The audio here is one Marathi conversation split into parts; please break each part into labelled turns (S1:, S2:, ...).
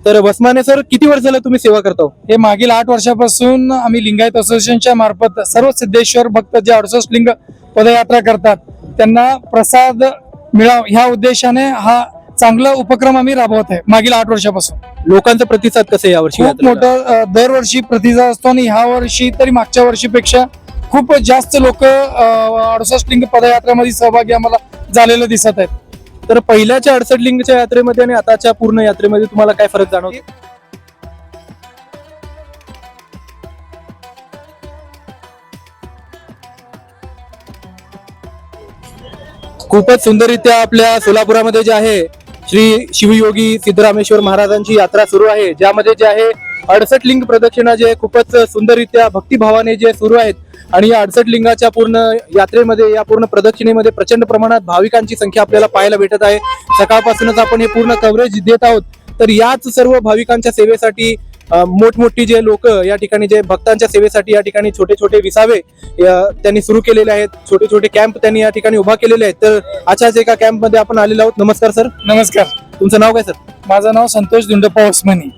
S1: तर भस्माने सर किती वर्ष झालं तुम्ही सेवा करता?
S2: हे मागील 8 वर्षापासून आम्ही लिंगायत असोसिएशनच्या मार्फत सर्व सिद्धेश्वर भक्त जे 68 लिंग पदयात्रा करतात त्यांना प्रसाद मिळावा ह्या उद्देशाने हा चांगला उपक्रम आम्ही राबवत आहे मागील 8 वर्षापासून.
S1: लोकांचा प्रतिसाद कसा आहे यावर्षी?
S2: खूप मोठा दरवर्षी प्रतिसाद असतो आणि ह्या वर्षी तरी मागच्या वर्षीपेक्षा खूप जास्त लोक 68 लिंग पदयात्रेमध्ये सहभागी आम्हाला झालेलं दिसत आहेत.
S1: तर पहिल्याच्या 68 लिंगच्या यात्रेमध्ये आणि आताच्या पूर्ण यात्रेमध्ये तुम्हाला काय फरक जाणवतो? खूपच सुंदररित्या आपल्या सोलापुरामध्ये जे आहे श्री शिवयोगी सिद्धरामेश्वर महाराजांची यात्रा सुरू आहे, ज्यामध्ये जे आहे 68 लिंग प्रदक्षिणा जे खूपच सुंदररित्या भक्तिभावाने जे सुरू आहेत आणि या 68 लिंगाच्या पूर्ण यात्रेमध्ये या पूर्ण प्रदक्षिणेमध्ये प्रचंड प्रमाणात भाविकांची संख्या आपल्याला पाहायला भेटत आहे. सकाळपासूनच आपण हे पूर्ण कव्हरेज देत आहोत. तर याच सर्व भाविकांच्या सेवेसाठी मोठमोठी जे लोक या ठिकाणी जे भक्तांच्या सेवेसाठी या ठिकाणी छोटे छोटे विसावे त्यांनी सुरू केलेले आहेत, छोटे छोटे कॅम्प त्यांनी या ठिकाणी उभा केलेले आहेत. तर अशाच एका कॅम्प मध्ये आपण आलेलो आहोत. नमस्कार सर.
S2: नमस्कार.
S1: तुमचं नाव काय सर?
S2: माझं नाव संतोष धुंडप्पा ओसमानी.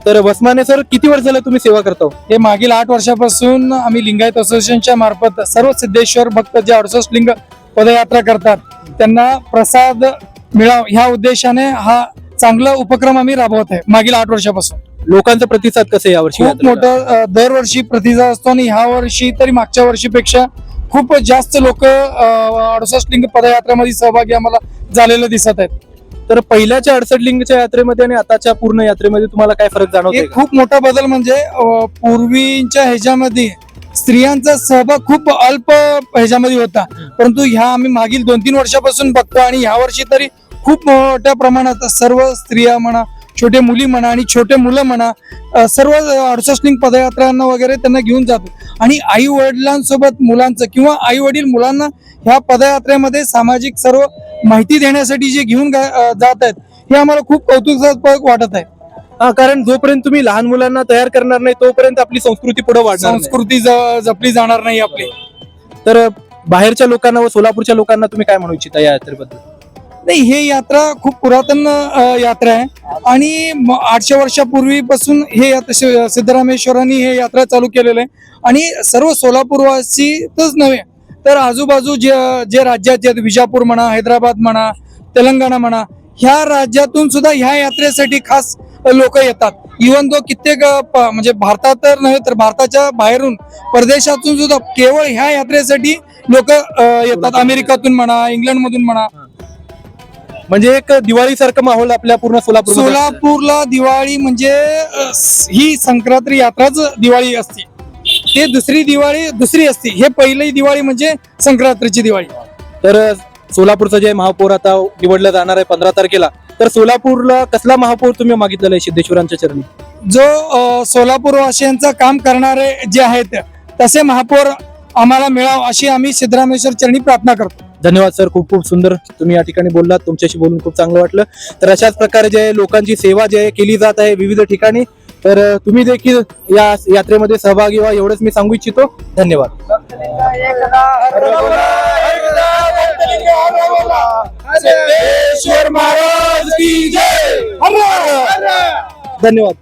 S1: तर भस्माने सर किती वर्ष झालं तुम्ही सेवा करता?
S2: हे मागील 8 वर्षापासून आम्ही लिंगायत असोसिएशनच्या मार्फत सर्व सिद्धेश्वर भक्त जे 68 लिंग पदयात्रा करतात त्यांना प्रसाद मिळावा ह्या उद्देशाने हा चांगला उपक्रम आम्ही राबवत आहे मागील 8 वर्षापासून.
S1: लोकांचा प्रतिसाद कसा आहे यावर्षी?
S2: खूप मोठा दरवर्षी प्रतिसाद असतो आणि ह्या वर्षी तरी मागच्या वर्षीपेक्षा खूप जास्त लोक 68 लिंग पदयात्रेमध्ये सहभागी आम्हाला झालेलं दिसत आहेत.
S1: तर पहिल्याच्या 68 लिंगच्या यात्रेमध्ये आणि आताच्या पूर्ण यात्रेमध्ये तुम्हाला काय फरक जाणवतो?
S2: एक खूप मोठा बदल म्हणजे पूर्वीच्या ह्याच्यामध्ये स्त्रियांचा सहभाग खूप अल्प ह्याच्यामध्ये होता, परंतु ह्या आम्ही मागील 2-3 वर्षापासून बघतो आणि ह्या वर्षी तरी खूप मोठ्या प्रमाणात सर्व स्त्रिया म्हणा, छोटे मुली म्हणा आणि छोटे मुलं म्हणा, सर्व 68 लिंग पदयात्रांना वगैरे त्यांना घेऊन जातो आणि आई वडिलांसोबत मुलांचं किंवा आई वडील मुलांना ह्या पदयात्रेमध्ये सामाजिक सर्व माहिती देण्यासाठी जे घेऊन जात आहेत हे आम्हाला खूप कौतुकास्पद वाटत आहे.
S1: कारण जोपर्यंत तुम्ही लहान मुलांना तयार करणार नाही तोपर्यंत आपली संस्कृती पुढे वाढणार नाही.
S2: संस्कृती जपली जाणार नाही आपली.
S1: तर बाहेरच्या लोकांना व सोलापूरच्या लोकांना तुम्ही काय म्हणू इच्छिता या यात्रेबद्दल?
S2: नाही, हे यात्रा खूप पुरातन यात्रा आहे आणि 800 वर्षापूर्वीपासून हे सिद्धरामेश्वरांनी हे यात्रा चालू केलेलं आहे आणि सर्व सोलापूरवासीच नव्हे तर आजूबाजू जे राज्यात आहेत, विजापूर म्हणा, हैदराबाद म्हणा, तेलंगणा म्हणा, ह्या राज्यातून सुद्धा ह्या यात्रेसाठी खास लोक येतात. इव्हन दो कित्येक म्हणजे भारतात तर नव्हे तर भारताच्या बाहेरून परदेशातून सुद्धा केवळ ह्या यात्रेसाठी लोक येतात. अमेरिकेतून म्हणा, इंग्लंड मधून म्हणा.
S1: म्हणजे एक दिवाळी सारखं माहोल आपल्या पूर्ण
S2: सोलापूरला दिवाळी म्हणजे ही संक्रांती यात्राच दिवाळी असते. हे दुसरी असते. हे पहिली दिवाळी म्हणजे संक्रांतीची दिवाळी.
S1: तर सोलापूरचं जे महापौर आता निवडलं जाणार आहे 15 तारखेला, तर सोलापूरला कसला महापौर तुम्ही मागितलेला आहे सिद्धेश्वरांच्या चरणी?
S2: जो सोलापूरवासियांचं काम करणारे जे आहेत तसे महापौर आम्हाला मिळावं अशी आम्ही सिद्धरामेश्वर चरणी प्रार्थना करतो.
S1: धन्यवाद सर. खूप खूप सुंदर तुम्ही या ठिकाणी बोललात. तुमच्याशी बोलून खूप चांगलं वाटलं. तर अशाच प्रकारे जे लोकांची सेवा जे केली जात आहे विविध ठिकाणी, तर तुम्ही देखील या यात्रेमध्ये सहभागी व्हा एवढंच मी सांगू इच्छितो. धन्यवाद. धन्यवाद.